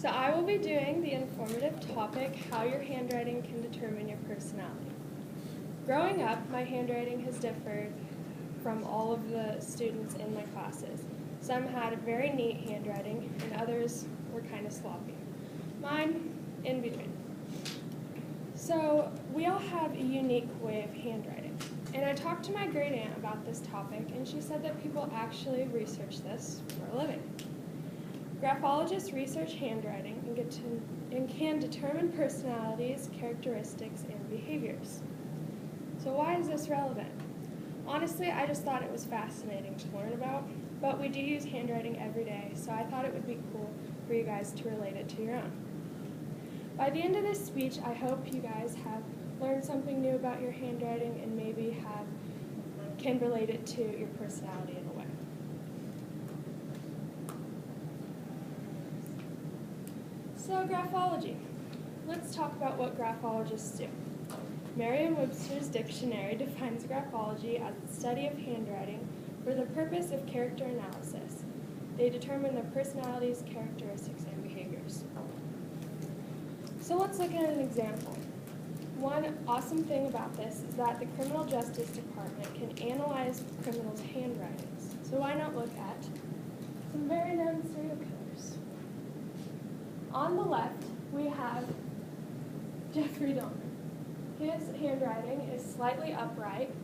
So I will be doing the informative topic, how your handwriting can determine your personality. Growing up, my handwriting has differed from all of the students in my classes. Some had a very neat handwriting and others were kind of sloppy. Mine, in between. So we all have a unique way of handwriting. And I talked to my great aunt about this topic and she said that people actually research this for a living. Graphologists research handwriting and can determine personalities, characteristics, and behaviors. So why is this relevant? Honestly, I just thought it was fascinating to learn about, but we do use handwriting every day, so I thought it would be cool for you guys to relate it to your own. By the end of this speech, I hope you guys have learned something new about your handwriting and maybe can relate it to your personality in a way. So graphology. Let's talk about what graphologists do. Merriam-Webster's dictionary defines graphology as the study of handwriting for the purpose of character analysis. They determine the personalities, characteristics, and behaviors. So let's look at an example. One awesome thing about this is that the Criminal Justice Department can analyze criminals' handwritings. So why not look at some very known serial killers? On the left, we have Jeffrey Dahmer. His handwriting is slightly upright.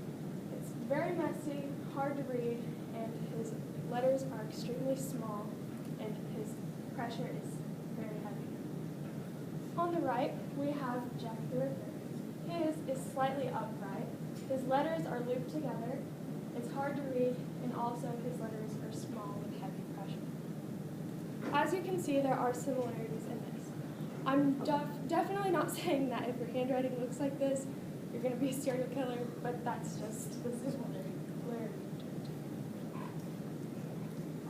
It's very messy, hard to read, and his letters are extremely small, and his pressure is very heavy. On the right, we have Jack the Ripper. His is slightly upright. His letters are looped together. It's hard to read, and also his letters are small with heavy pressure. As you can see, there are similarities in this. I'm definitely not saying that if your handwriting looks like this, you're going to be a serial killer, but this is what they're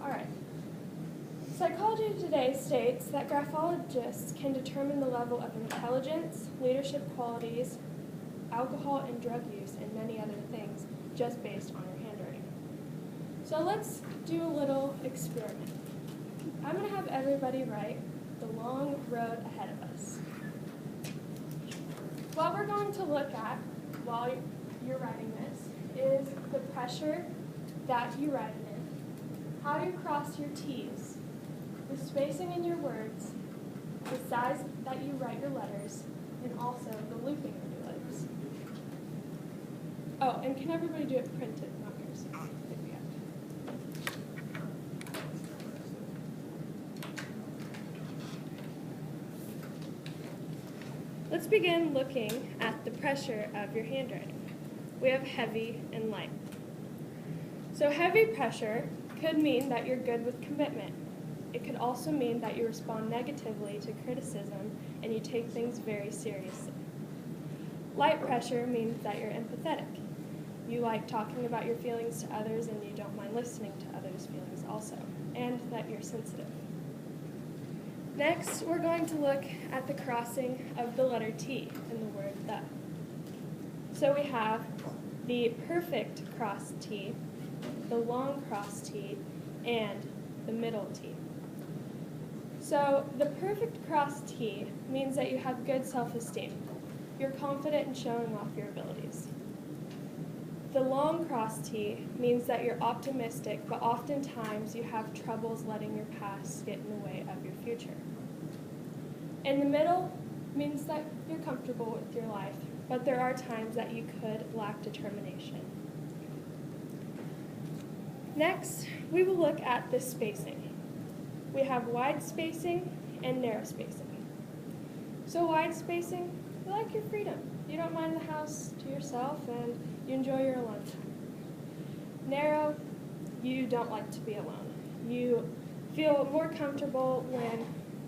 All right. Psychology Today states that graphologists can determine the level of intelligence, leadership qualities, alcohol and drug use, and many other things just based on your handwriting. So let's do a little experiment. I'm going to have everybody write the long road ahead of us. What we're going to look at while you're writing this is the pressure that you write it in, how you cross your T's, the spacing in your words, the size that you write your letters, and also the looping of your letters. Oh, and can everybody do it printed, not cursive? Let's begin looking at the pressure of your handwriting. We have heavy and light. So heavy pressure could mean that you're good with commitment. It could also mean that you respond negatively to criticism and you take things very seriously. Light pressure means that you're empathetic. You like talking about your feelings to others and you don't mind listening to others' feelings also, and that you're sensitive. Next, we're going to look at the crossing of the letter T in the word the. So we have the perfect cross T, the long cross T, and the middle T. So the perfect cross T means that you have good self-esteem. You're confident in showing off your abilities. The long cross T means that you're optimistic, but oftentimes you have troubles letting your past get in the way of your future. And the middle means that you're comfortable with your life, but there are times that you could lack determination. Next, we will look at the spacing. We have wide spacing and narrow spacing. So wide spacing, you like your freedom. You don't mind the house to yourself and you enjoy your alone time. Narrow, you don't like to be alone. You feel more comfortable when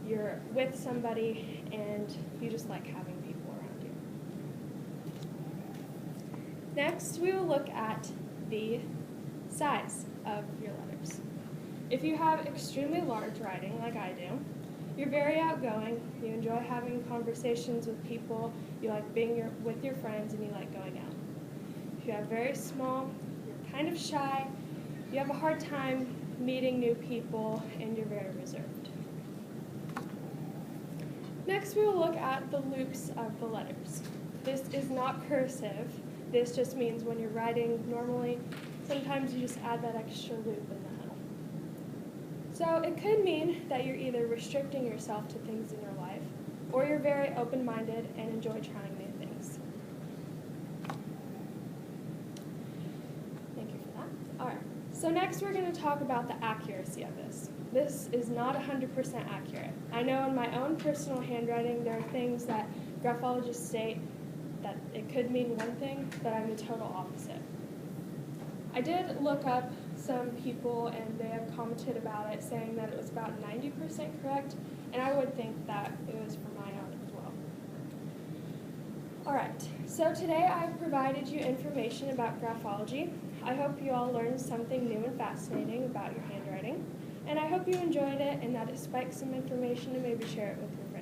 you're with somebody and you just like having people around you. Next, we will look at the size of your letters. If you have extremely large writing, like I do, you're very outgoing, you enjoy having conversations with people, you like being with your friends, and you like going out. If you have very small, you're kind of shy, you have a hard time meeting new people, and you're very reserved. Next, we will look at the loops of the letters. This is not cursive. This just means when you're writing normally, sometimes you just add that extra loop in the middle. So it could mean that you're either restricting yourself to things in your life, or you're very open-minded and enjoy trying new things. Thank you for that. All right. So next we're going to talk about the accuracy of this. This is not 100% accurate. I know in my own personal handwriting there are things that graphologists state that it could mean one thing, but I'm the total opposite. I did look up some people and they have commented about it saying that it was about 90% correct, and I would think that it was for my own as well. Alright, so today I've provided you information about graphology. I hope you all learned something new and fascinating about your handwriting, and I hope you enjoyed it and that it spiked some information to maybe share it with your friends.